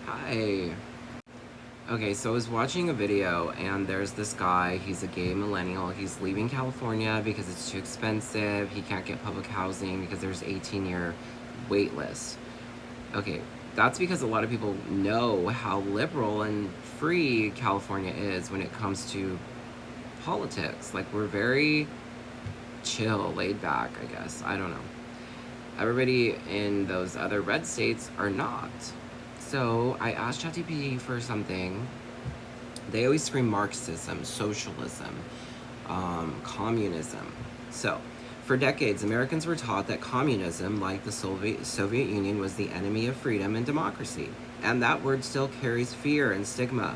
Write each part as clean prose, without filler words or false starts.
Hi. Okay, so I was watching a video and there's this guy, he's a gay millennial, he's leaving California because it's too expensive, he can't get public housing because there's 18-year wait list. Okay, that's because a lot of people know how liberal and free California is when it comes to politics. Like, we're very chill, laid back, I guess. I don't know. Everybody in those other red states are not. So I asked ChatGPT for something. They always scream Marxism, socialism, communism. So, for decades, Americans were taught that communism, like the Soviet Union, was the enemy of freedom and democracy. And that word still carries fear and stigma.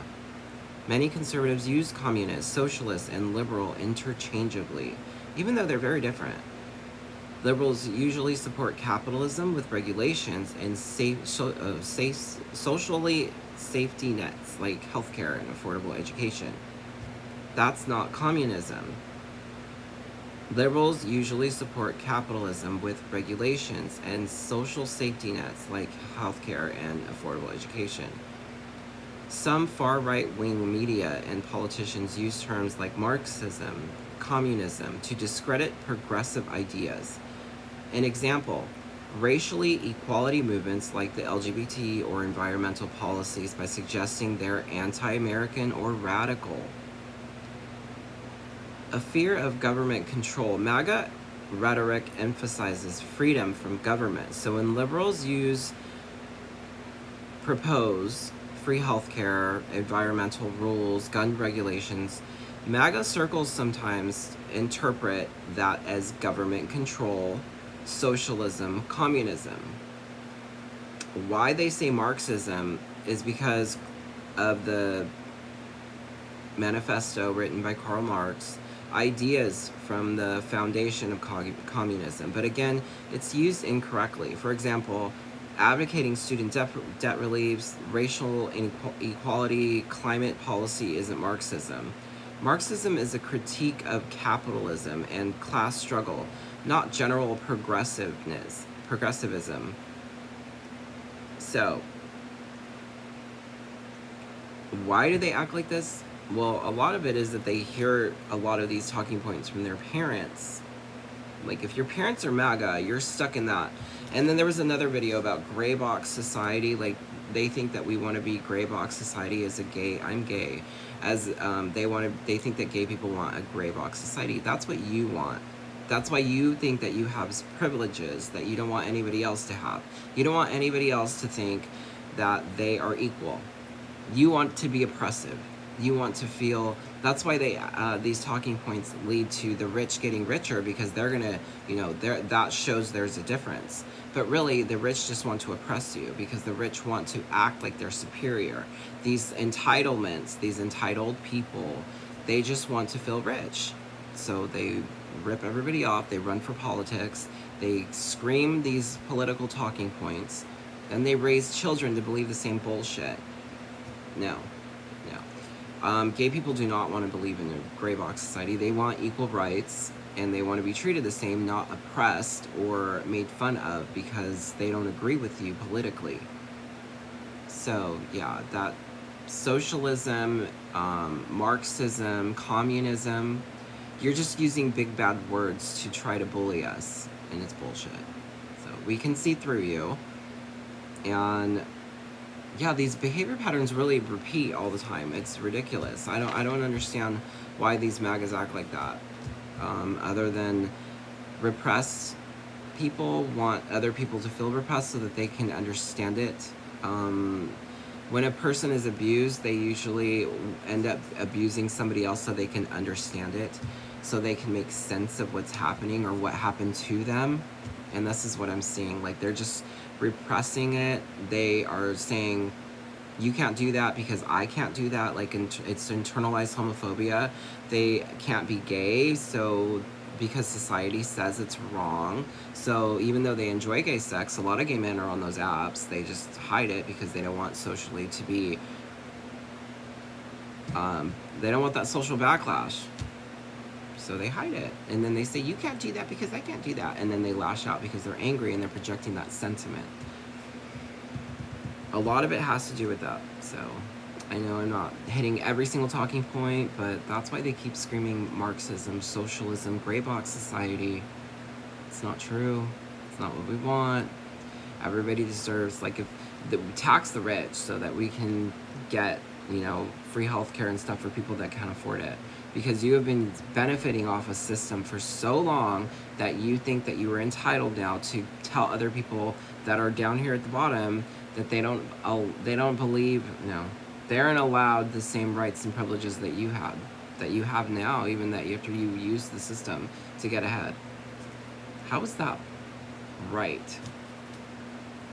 Many conservatives use communist, socialist, and liberal interchangeably, even though they're very different. Liberals usually support capitalism with regulations and socially safety nets like healthcare and affordable education. That's not communism. Liberals usually support capitalism with regulations and social safety nets like healthcare and affordable education. Some far-right-wing media and politicians use terms like Marxism, communism to discredit progressive ideas. An example, racially equality movements like the LGBT or environmental policies by suggesting they're anti-American or radical. A fear of government control. MAGA rhetoric emphasizes freedom from government. So when liberals propose free healthcare, environmental rules, gun regulations, MAGA circles sometimes interpret that as government control, socialism, communism. Why they say Marxism is because of the manifesto written by Karl Marx, ideas from the foundation of communism. But again, it's used incorrectly. For example, advocating student debt reliefs, racial inequality, climate policy isn't Marxism. Marxism is a critique of capitalism and class struggle, not general progressivism. So, why do they act like this? Well, a lot of it is that they hear a lot of these talking points from their parents. Like, if your parents are MAGA, you're stuck in that. And then there was another video about gray box society. Like, they think that we want to be gray box society as a gay. I'm gay. As they think that gay people want a gray box society. That's what you want. That's why you think that you have privileges that you don't want anybody else to have. You don't want anybody else to think that they are equal. You want to be oppressive. You want to feel. That's why these talking points lead to the rich getting richer, because they're gonna, that shows there's a difference. But really, the rich just want to oppress you because the rich want to act like they're superior. These entitlements, these entitled people, they just want to feel rich. So they rip everybody off, they run for politics, they scream these political talking points, and they raise children to believe the same bullshit. No. Gay people do not want to believe in a gray box society. They want equal rights, and they want to be treated the same, not oppressed or made fun of because they don't agree with you politically. So, yeah, that socialism, Marxism, communism, you're just using big bad words to try to bully us, and it's bullshit. So we can see through you. And yeah, these behavior patterns really repeat all the time. It's ridiculous. I don't understand why these MAGAs act like that. Other than repressed people want other people to feel repressed so that they can understand it. When a person is abused, they usually end up abusing somebody else so they can understand it, so they can make sense of what's happening or what happened to them. And this is what I'm seeing. Like, they're just repressing it. They are saying, you can't do that because I can't do that. Like, it's internalized homophobia. They can't be gay, so because society says it's wrong. So even though they enjoy gay sex, a lot of gay men are on those apps. They just hide it because they don't want socially to be, they don't want that social backlash. So they hide it. And then they say, you can't do that because I can't do that. And then they lash out because they're angry and they're projecting that sentiment. a lot of it has to do with that. So I know I'm not hitting every single talking point, but that's why they keep screaming Marxism, socialism, gray box society. It's not true. It's not what we want. Everybody deserves, like, if we tax the rich so that we can get, you know, free healthcare and stuff for people that can't afford it. Because you have been benefiting off a system for so long that you think that you are entitled now to tell other people that are down here at the bottom that they don't believe, no, they aren't allowed the same rights and privileges that you have now, even that after you use the system to get ahead. How is that right?